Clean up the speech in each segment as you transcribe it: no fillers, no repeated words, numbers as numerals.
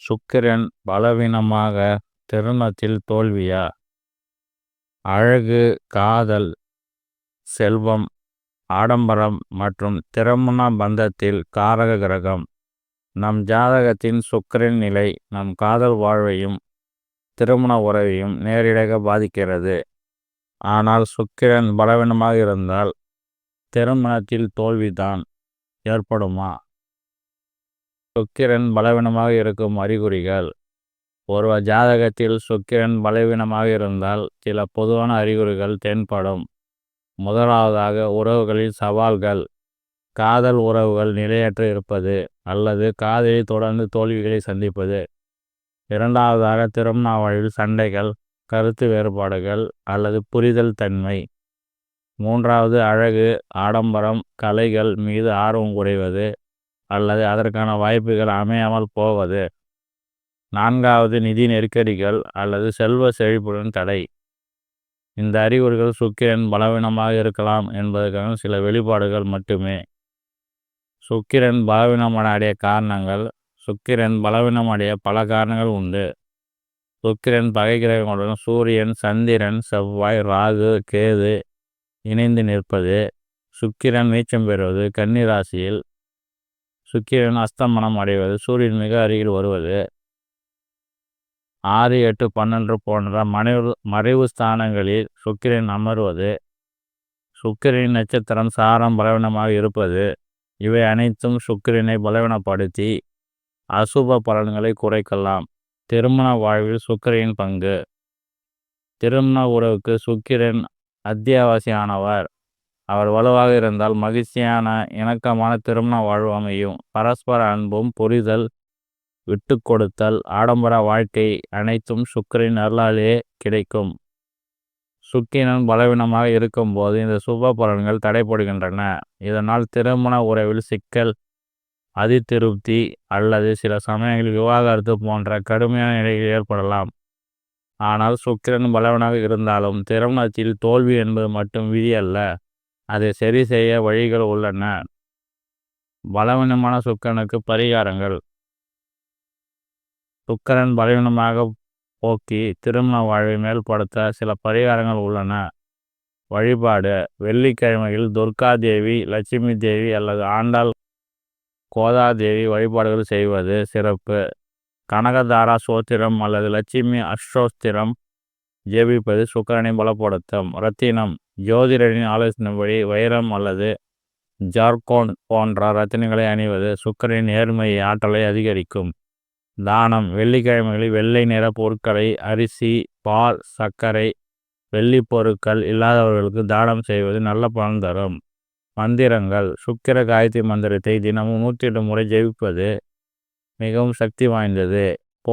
சுக்கிரன் பலவீனமாக திருமணத்தில் தோல்வியா? அழகு, காதல், செல்வம், ஆடம்பரம் மற்றும் திருமண பந்தத்தில் காரக கிரகம். நம் ஜாதகத்தின் சுக்கிரன் நிலை நம் காதல் வாழ்வையும் திருமண உறவையும் நேரடியாக பாதிக்கிறது. ஆனால் சுக்கிரன் பலவீனமாக இருந்தால் திருமணத்தில் தோல்விதான் ஏற்படுமா? சுக்கிரன் பலவீனமாக இருக்கும் அறிகுறிகள். ஒருவர் ஜாதகத்தில் சுக்கிரன் பலவீனமாக இருந்தால் சில பொதுவான அறிகுறிகள் தென்படும். முதலாவதாக உறவுகளில் சவால்கள். காதல் உறவுகள் நிலையற்று இருப்பது அல்லது காதலில் தொடர்ந்து தோல்விகளை சந்திப்பது. இரண்டாவதாக திருமண வாழ்வில் சண்டைகள், கருத்து வேறுபாடுகள் அல்லது புரிதல் தன்மை. மூன்றாவது அழகு, ஆடம்பரம், கலைகள் மீது ஆர்வம் குறைவது அல்லது அதற்கான வாய்ப்புகள் அமையாமல் போவது. நான்காவது நிதி நெருக்கடிகள் அல்லது செல்வ செழிப்புடன் தடை. இந்த அறிகுறிகள் சுக்கிரன் பலவீனமாக இருக்கலாம் என்பதற்கான சில வெளிப்பாடுகள் மட்டுமே. சுக்கிரன் பலவீனமடைய காரணங்கள். சுக்கிரன் பலவீனமடைய பல காரணங்கள் உண்டு. சுக்கிரன் பகை கிரகங்களுடன் சூரியன், சந்திரன், செவ்வாய், ராகு, கேது இணைந்து நிற்பது. சுக்கிரன் நீச்சம் பெறுவது. கன்னி ராசியில் சுக்கிரன் அஸ்தமனம் அடைவது. சூரியன் மிக அருகில் வருவது. 6, 8, 12 போன்ற மறைவு ஸ்தானங்களில் சுக்கிரன் அமர்வது. சுக்கிரனின் நட்சத்திரம் சாரம் பலவீனமாக இருப்பது. இவை அனைத்தும் சுக்கிரனை பலவீனப்படுத்தி அசுப பலன்களை குறைக்கலாம். திருமண வாழ்வில் சுக்கிரனின் பங்கு. திருமண உறவுக்கு சுக்கிரன் அத்தியாவசியமானவர். அவர் வலுவாக இருந்தால் மகிழ்ச்சியான இணக்கமான திருமண வாழ்வு அமையும். பரஸ்பர அன்பும் புரிதல், விட்டு கொடுத்தல், ஆடம்பர வாழ்க்கை அனைத்தும் சுக்கிரனின் அருளாலே கிடைக்கும். சுக்கிரன் பலவீனமாக இருக்கும் போது இந்த சுப பலன்கள் தடைபடுகின்றன. இதனால் திருமண உறவில் சிக்கல், அதிருப்தி அல்லது சில சமயங்களில் விவாகரத்து போன்ற கடுமையான நிலைகள் ஏற்படலாம். ஆனால் சுக்கிரன் பலவீனமாக இருந்தாலும் திருமணத்தில் தோல்வி என்பது மட்டும் விதி அல்ல. அதை சரி செய்ய வழிகள் உள்ளன. பலவீனமான சுக்கிரனுக்கு பரிகாரங்கள். சுக்கிரன் பலவீனமாக போக்கி திருமண வாழ்வை மேல்படுத்த சில பரிகாரங்கள் உள்ளன. வழிபாடு. வெள்ளிக்கிழமையில் துர்கா தேவி, லட்சுமி தேவி அல்லது ஆண்டாள், கோதாதேவி வழிபாடுகள் செய்வது சிறப்பு. கனகதாரா சோத்திரம் அல்லது லட்சுமி அஷ்டோத்திரம் ஜெபிப்பது சுக்கிரனை பலப்படுத்தும். ரத்தினம். ஜோதிடரின் ஆலோசனைப்படி வைரம் அல்லது ஜார்கோன் போன்ற ரத்தினங்களை அணிவது சுக்கிரனின் நேர்மை ஆற்றலை அதிகரிக்கும். தானம். வெள்ளிக்கிழமைகளில் வெள்ளை நிற பொருட்களை, அரிசி, பால், சர்க்கரை, வெள்ளி பொருட்கள் இல்லாதவர்களுக்கு தானம் செய்வது நல்ல பலன் தரும். மந்திரங்கள். சுக்கிர காயத்ரி மந்திரத்தை தினமும் 108 முறை ஜெபிப்பது மிகவும் சக்தி வாய்ந்தது.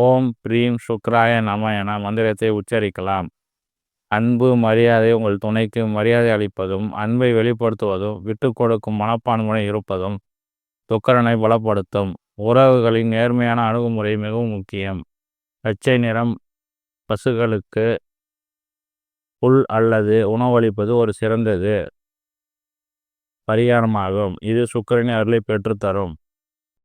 ஓம் பிரீம் சுக்கிராய நம என மந்திரத்தை உச்சரிக்கலாம். அன்பு, மரியாதை. உங்கள் துணைக்கு மரியாதை அளிப்பதும் அன்பை வெளிப்படுத்துவதும் விட்டு கொடுக்கும் மனப்பான்மையுடன் இருப்பதும் சுக்கிரனை பலப்படுத்தும். உறவுகளின் நேர்மையான அணுகுமுறை மிகவும் முக்கியம். பச்சை நிறம் பசுகளுக்கு புல் அல்லது உணவளிப்பது ஒரு சிறந்தது பரிகாரமாகும். இது சுக்கிரனின் அருளை பெற்றுத்தரும்.